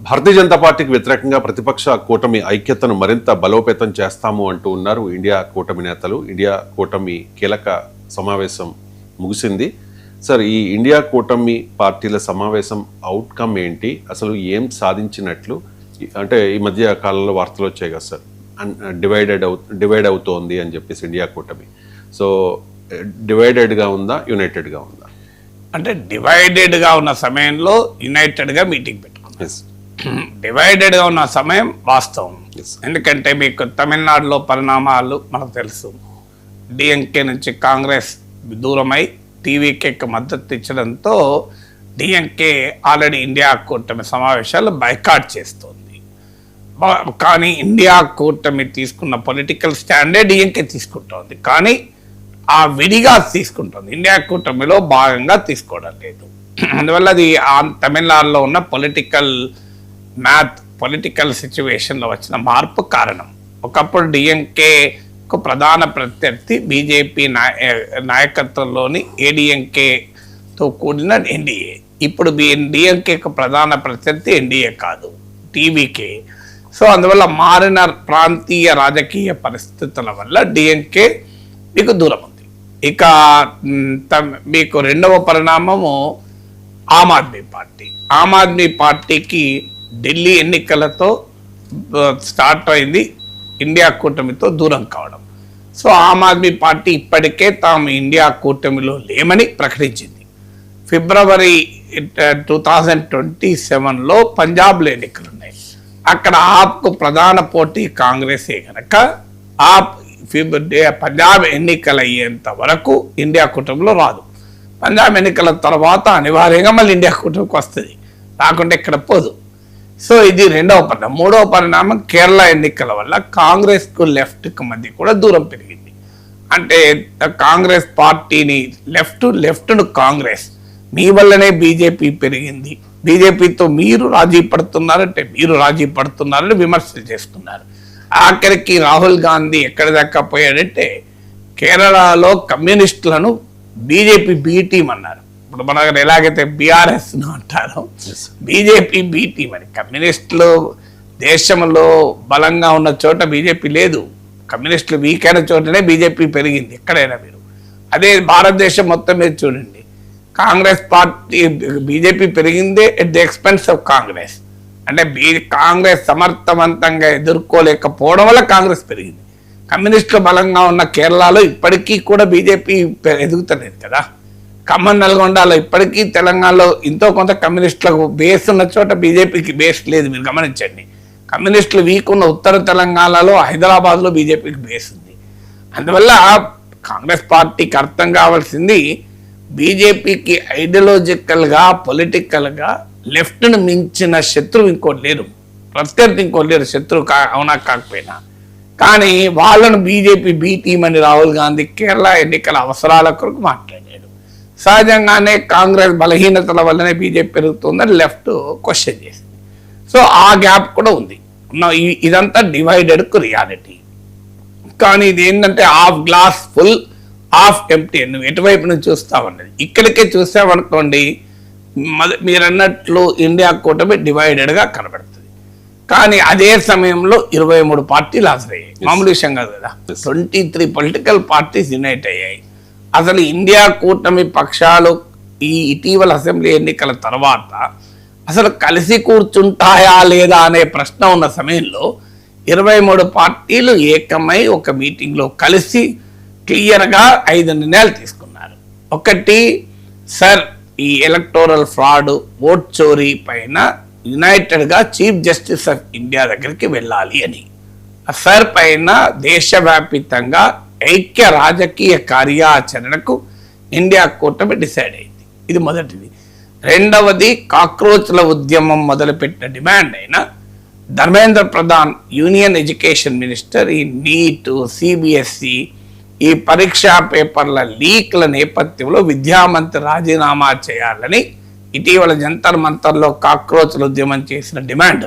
భారతీయ జనతా పార్టీకి వ్యతిరేకంగా ప్రతిపక్ష కూటమి ఐక్యతను మరింత బలోపేతం చేస్తాము అంటూ ఉన్నారు ఇండియా కూటమి నేతలు. ఇండియా కూటమి కీలక సమావేశం ముగిసింది. సార్, ఈ ఇండియా కూటమి పార్టీల సమావేశం అవుట్కమ్ ఏంటి, అసలు ఏం సాధించినట్లు? అంటే ఈ మధ్య కాలంలో వార్తలు వచ్చాయి కదా సార్, డివైడ్ అవుతోంది అని చెప్పేసి ఇండియా కూటమి. సో డివైడెడ్గా ఉందా, యునైటెడ్గా ఉందా? అంటే డివైడెడ్గా ఉన్న సమయంలో యునైటెడ్గా మీటింగ్ పెట్టుకున్నాం. డివైడెడ్గా ఉన్న సమయం వాస్తవం. ఎందుకంటే మీకు తమిళనాడులో పరిణామాలు మనకు తెలుసు. డిఎంకే నుంచి కాంగ్రెస్ దూరమై టీవీకేకి మద్దతు ఇచ్చడంతో డిఎంకే ఆల్రెడీ ఇండియా కూటమి సమావేశాలు బైకాట్ చేస్తోంది. కానీ ఇండియా కూటమి తీసుకున్న పొలిటికల్ స్టాండే డిఎంకే తీసుకుంటోంది, కానీ ఆ విడిగా తీసుకుంటుంది. ఇండియా కూటమిలో భాగంగా తీసుకోవడం లేదు. అందువల్ల అది తమిళనాడులో ఉన్న పొలిటికల్ సిచ్యువేషన్లో వచ్చిన మార్పు కారణం. ఒకప్పుడు డిఎంకేకు ప్రధాన ప్రత్యర్థి బీజేపీ నాయకత్వంలోని ఏడీఎంకేతో కూడిన ఎన్డీఏ. ఇప్పుడు డిఎంకేకు ప్రధాన ప్రత్యర్థి ఎన్డీఏ కాదు, టీవీకే. సో అందువల్ల మారిన ప్రాంతీయ రాజకీయ పరిస్థితుల వల్ల డిఎంకే మీకు దూరం ఉంది. ఇక మీకు రెండవ పరిణామము ఆమ్ ఆద్మీ పార్టీ. ఆమ్ ఆద్మీ పార్టీకి ఢిల్లీ ఎన్నికలతో స్టార్ట్ అయింది ఇండియా కూటమితో దూరం కావడం. సో ఆమ్ ఆద్మీ పార్టీ ఇప్పటికే తాము ఇండియా కూటమిలో లేమని ప్రకటించింది. ఫిబ్రవరి 2027లో పంజాబ్లో ఎన్నికలు ఉన్నాయి. అక్కడ ఆప్కు ప్రధాన పోటీ కాంగ్రెసే కనుక ఆప్ పంజాబ్ ఎన్నికలు అయ్యేంత వరకు ఇండియా కూటమిలో రాదు. పంజాబ్ ఎన్నికల తర్వాత అనివార్యంగా మళ్ళీ ఇండియా కూటమికి వస్తుంది, రాకుంటే ఇక్కడ పోదు. సో ఇది రెండవ పరిణామం. మూడవ పరిణామం కేరళ ఎన్నికల వల్ల కాంగ్రెస్కు లెఫ్ట్కు మధ్య కూడా దూరం పెరిగింది. అంటే కాంగ్రెస్ పార్టీని లెఫ్ట్ను కాంగ్రెస్, మీ వల్లనే బీజేపీ పెరిగింది, బీజేపీతో మీరు రాజీ పడుతున్నారంటే మీరు రాజీ పడుతున్నారని విమర్శలు చేసుకున్నారు. ఆఖరికి రాహుల్ గాంధీ ఎక్కడి దాకా పోయాడంటే కేరళలో కమ్యూనిస్టులను బీజేపీ బీ టీం అన్నారు. ఇప్పుడు మన ఎలాగైతే బీఆర్ఎస్ అంటారో బీజేపీ బీ టీం అని. కమ్యూనిస్టులు దేశంలో బలంగా ఉన్న చోట బీజేపీ లేదు, కమ్యూనిస్టులు వీక్ అయిన చోటనే బీజేపీ పెరిగింది ఎక్కడైనా మీరు. అదే భారతదేశం మొత్తం మీద చూడండి, కాంగ్రెస్ పార్టీ బీజేపీ పెరిగిందే at the expense of Congress. అంటే కాంగ్రెస్ సమర్థవంతంగా ఎదుర్కోలేకపోవడం వల్ల కాంగ్రెస్ పెరిగింది. కమ్యూనిస్టులు బలంగా ఉన్న కేరళలో ఇప్పటికీ కూడా బీజేపీ ఎదుగుతలేదు కదా. ఖమ్మం, నల్గొండలో ఇప్పటికీ, తెలంగాణలో ఎంతో కొంత కమ్యూనిస్టులకు బేస్ ఉన్న చోట బీజేపీకి బేస్ లేదు. మీరు గమనించండి, కమ్యూనిస్టులు వీక్ ఉన్న ఉత్తర తెలంగాణలో, హైదరాబాద్లో బీజేపీకి బేస్ ఉంది. అందువల్ల కాంగ్రెస్ పార్టీకి అర్థం కావాల్సింది బీజేపీకి ఐడియాలజికల్గా పొలిటికల్గా లెఫ్ట్ను మించిన శత్రువు ఇంకోటి లేరు, ప్రత్యర్థి ఇంకోటి లేరు, శత్రువు అవునా కాకపోయినా. కానీ వాళ్ళను బీజేపీ బీ టీం అని రాహుల్ గాంధీ కేరళ ఎన్నికల అవసరాల కొరకు మాట్లాడాడు. సహజంగానే కాంగ్రెస్ బలహీనతల వల్లనే బీజేపీ పెరుగుతుందని లెఫ్ట్ క్వశ్చన్ చేసింది. సో ఆ గ్యాప్ కూడా ఉంది. ఇదంతా డివైడెడ్కు రియాలిటీ. కానీ ఇది ఏంటంటే half glass full, half empty. నువ్వు ఎటువైపు నుంచి చూస్తావన్నది. ఇక్కడికే చూసావనుకోండి, మీరు అన్నట్లు ఇండియా కూటమి డివైడెడ్గా కనబడుతుంది. కానీ అదే సమయంలో 23 పార్టీలు హాజరయ్యాయి. మామూలు విషయం కాదు కదా. 23 పొలిటికల్ పార్టీస్ యునైట్ అయ్యాయి. అసలు ఇండియా కూటమి పక్షాలు ఈ ఇటీవల అసెంబ్లీ ఎన్నికల తర్వాత అసలు కలిసి కూర్చుంటాయా లేదా అనే ప్రశ్న ఉన్న సమయంలో 23 పార్టీలు ఏకమై ఒక మీటింగ్లో కలిసి క్లియర్గా 5 నిర్ణయాలు తీసుకున్నారు. ఒకటి, సార్ ఈ ఎలక్టోరల్ ఫ్రాడ్, ఓట్ చోరీ పైన యునైటెడ్గా చీఫ్ జస్టిస్ ఆఫ్ ఇండియా దగ్గరికి వెళ్ళాలి అని. సార్ పైన దేశవ్యాప్తంగా ఐక్య రాజకీయ కార్యాచరణకు ఇండియా కూటమి డిసైడ్ అయింది. ఇది మొదటిది. రెండవది, కాక్రోచ్ల ఉద్యమం మొదలుపెట్టిన డిమాండ్ అయిన Dharmendra Pradhan, union education minister, ఈ నీట్, సిబిఎస్ఈ ఈ పరీక్షా పేపర్ల లీక్ల నేపథ్యంలో విద్యామంత్రి రాజీనామా చేయాలని ఇటీవల జంతర్ మంతర్లో కాక్రోచ్ల ఉద్యమం చేసిన డిమాండ్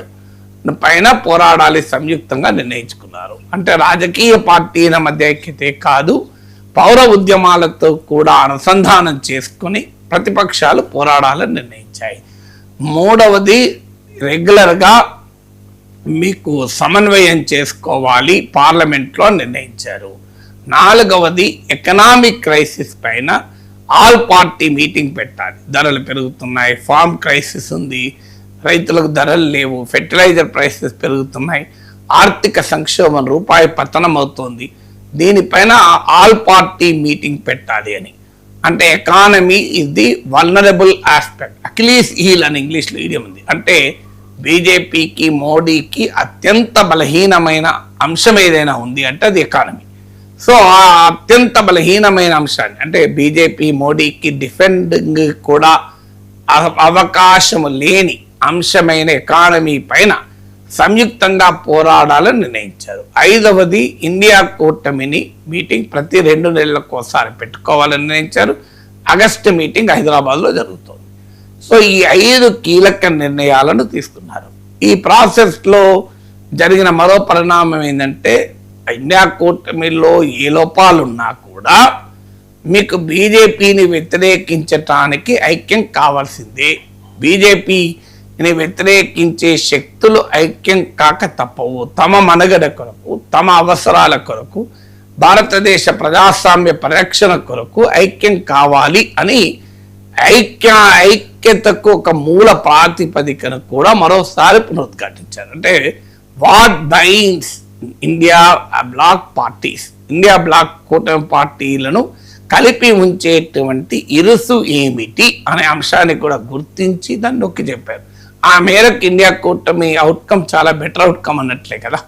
పైన పోరాడాలి సంయుక్తంగా నిర్ణయించుకున్నారు. అంటే రాజకీయ పార్టీల మధ్య ఐక్యతే కాదు, పౌర ఉద్యమాలతో కూడా అనుసంధానం చేసుకుని ప్రతిపక్షాలు పోరాడాలని నిర్ణయించాయి. మూడవది, రెగ్యులర్గా మీకు సమన్వయం చేసుకోవాలి పార్లమెంట్లో నిర్ణయించారు. 4వది ఎకనామిక్ క్రైసిస్ పైన ఆల్ పార్టీ మీటింగ్ పెట్టాలి. ధరలు పెరుగుతున్నాయి, ఫార్మ్ క్రైసిస్ ఉంది, రైతులకు ధరలు లేవు, ఫెర్టిలైజర్ ప్రైసెస్ పెరుగుతున్నాయి, ఆర్థిక సంక్షోభం, రూపాయి పతనం అవుతోంది, దీనిపైన ఆల్ పార్టీ మీటింగ్ పెట్టాలి అని. అంటే economy is the vulnerable aspect, Achilles heel అని ఇంగ్లీష్లో ఇడియం ఉంది. అంటే బీజేపీకి, మోడీకి అత్యంత బలహీనమైన అంశం ఏదైనా ఉంది అంటే అది ఎకానమీ. సో ఆ అత్యంత బలహీనమైన అంశాన్ని, అంటే బీజేపీ మోడీకి డిఫెండింగ్ కూడా అవకాశం లేని అంశమైన ఎకానమీ పైన సంయుక్తంగా పోరాడాలని నిర్ణయించారు. 5వది ఇండియా కూటమిని మీటింగ్ ప్రతి 2 నెలలకు ఒకసారి పెట్టుకోవాలని నిర్ణయించారు. ఆగస్టు మీటింగ్ హైదరాబాద్లో జరుగుతుంది. సో ఈ 5 కీలక నిర్ణయాలను తీసుకున్నారు. ఈ ప్రాసెస్లో జరిగిన మరో పరిణామం ఏంటంటే ఇండియా కూటమిలో ఏ లోపాలున్నా కూడా మీకు బీజేపీని వ్యతిరేకించటానికి ఐక్యం కావాల్సిందే. బీజేపీని వ్యతిరేకించే శక్తులు ఐక్యం కాక తప్పవు. తమ మనుగడ కొరకు, తమ అవసరాల కొరకు, భారతదేశ ప్రజాస్వామ్య పరిరక్షణ కొరకు ఐక్యం కావాలి అని ఐక్యతకు ఒక మూల ప్రాతిపదికను కూడా మరోసారి పునరుద్ఘాటించారు. అంటే what binds India bloc parties, India bloc కూటమి పార్టీలను కలిపి ఉంచేటువంటి ఇరుసు ఏమిటి అనే అంశాన్ని కూడా గుర్తించి దాన్ని నొక్కి చెప్పారు. ఆ మేరకు ఇండియా కూటమి అవుట్కమ్ చాలా బెటర్ అవుట్కమ్ అన్నట్లే కదా.